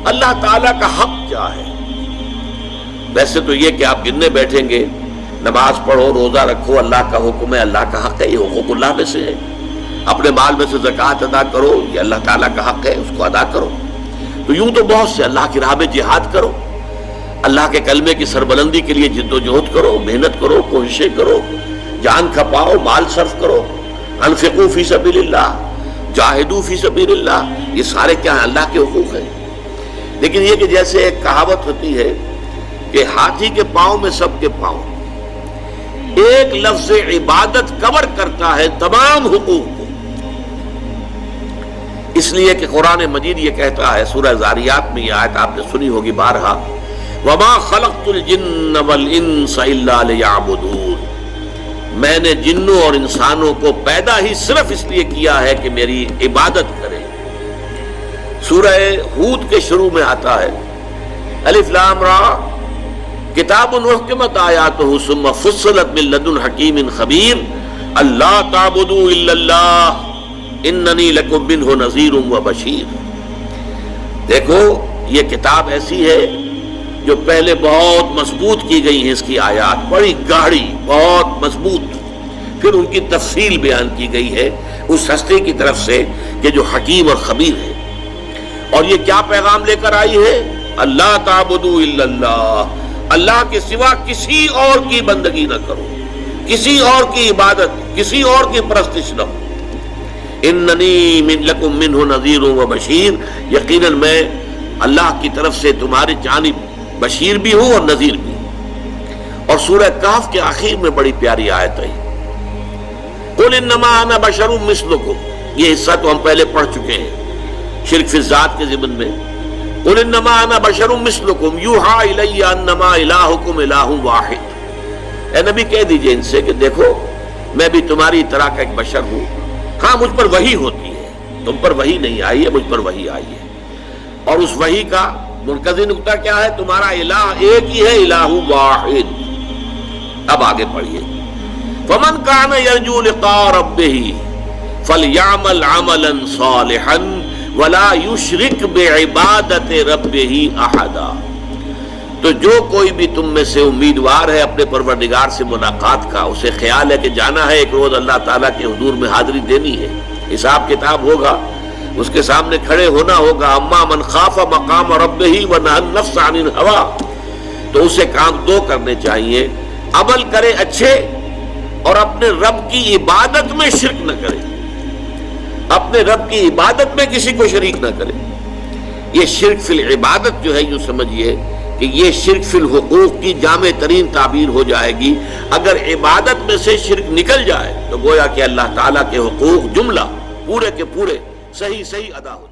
اللہ تعالیٰ کا حق کیا ہے؟ ویسے تو یہ کہ آپ گننے بیٹھیں گے، نماز پڑھو، روزہ رکھو، اللہ کا حکم ہے، اللہ کا حق ہے، یہ حقوق اللہ میں سے ہے، اپنے مال میں سے زکوٰۃ ادا کرو، یہ اللہ تعالیٰ کا حق ہے، اس کو ادا کرو۔ تو یوں تو بہت سے، اللہ کی راہ میں جہاد کرو، اللہ کے کلمے کی سربلندی کے لیے جد و جہد کرو، محنت کرو، کوششیں کرو، جان کھپاؤ، مال صرف کرو، انفقوا فی سبیل اللہ، جاہدوا فی سبیل اللہ، یہ سارے کیا ہیں؟ اللہ کے حقوق ہیں۔ لیکن یہ کہ جیسے ایک کہاوت ہوتی ہے کہ ہاتھی کے پاؤں میں سب کے پاؤں، ایک لفظ عبادت کور کرتا ہے تمام حقوق کو۔ اس لیے کہ قرآن مجید یہ کہتا ہے، سورہ ذاریات میں یہ آیت آپ نے سنی ہوگی بارہا، وَمَا خَلَقْتُ الْجِنَّ وَالْإِنسَ إِلَّا لِيَعْبُدُونِ، میں نے جنوں اور انسانوں کو پیدا ہی صرف اس لیے کیا ہے کہ میری عبادت کریں۔ سورہ ہود کے شروع میں آتا ہے، الف لام را کتاب احکمت آیاتہ ثم فصلت من لدن حکیم خبیر اللہ تعبدوا الا اللہ اننی لکم منہ نذیر و بشیر۔ دیکھو یہ کتاب ایسی ہے جو پہلے بہت مضبوط کی گئی ہیں، اس کی آیات بڑی گاڑی، بہت مضبوط، پھر ان کی تفصیل بیان کی گئی ہے اس ہستی کی طرف سے کہ جو حکیم اور خبیر ہے۔ اور یہ کیا پیغام لے کر آئی ہے؟ اللہ تعبدوا الا اللہ، اللہ کے سوا کسی اور کی بندگی نہ کرو، کسی اور کی عبادت، کسی اور کی پرستش نہ ہو۔ اننی من لکم منہ نذیر و بشیر، یقیناً میں اللہ کی طرف سے تمہاری جانب بشیر بھی ہوں اور نذیر بھی ہوں۔ اور سورہ کہف کے آخر میں بڑی پیاری آیت ہے، قل انما انا بشر مثلکم، یہ حصہ تو ہم پہلے پڑھ چکے ہیں شرک فی الذات کے ضمن میں۔ قل انما انا بشر مثلکم یوحی الی انما الہکم الہ واحد، اے نبی کہہ دیجئے ان سے کہ دیکھو میں بھی تمہاری طرح کا ایک بشر ہوں، ہاں مجھ پر وحی ہوتی ہے، تم پر وحی نہیں آئی ہے، مجھ پر وحی آئی ہے۔ اور اس وحی کا مرکزی نقطہ کیا ہے؟ تمہارا الہ ایک ہی ہے، الہ واحد۔ اب آگے پڑھیے، فمن کان یرجو لقاء ربہ فلیعمل عملا صالحا ولا یشرک بعبادت ربہ احدا۔ تو جو کوئی بھی تم میں سے امیدوار ہے اپنے پروردگار سے ملاقات کا، اسے خیال ہے کہ جانا ہے ایک روز اللہ تعالیٰ کے حضور میں حاضری دینی ہے، حساب کتاب ہوگا، اس کے سامنے کھڑے ہونا ہوگا، اما من خاف مقام ربہ ونہى النفس عن الہوى، تو اسے کام دو کرنے چاہیے، عمل کرے اچھے اور اپنے رب کی عبادت میں شرک نہ کرے، اپنے رب کی عبادت میں کسی کو شریک نہ کرے۔ یہ شرک فی العبادت جو ہے یوں سمجھیے کہ یہ شرک فی الحقوق کی جامع ترین تعبیر ہو جائے گی۔ اگر عبادت میں سے شرک نکل جائے تو گویا کہ اللہ تعالیٰ کے حقوق جملہ پورے کے پورے صحیح ادا ہو جائے۔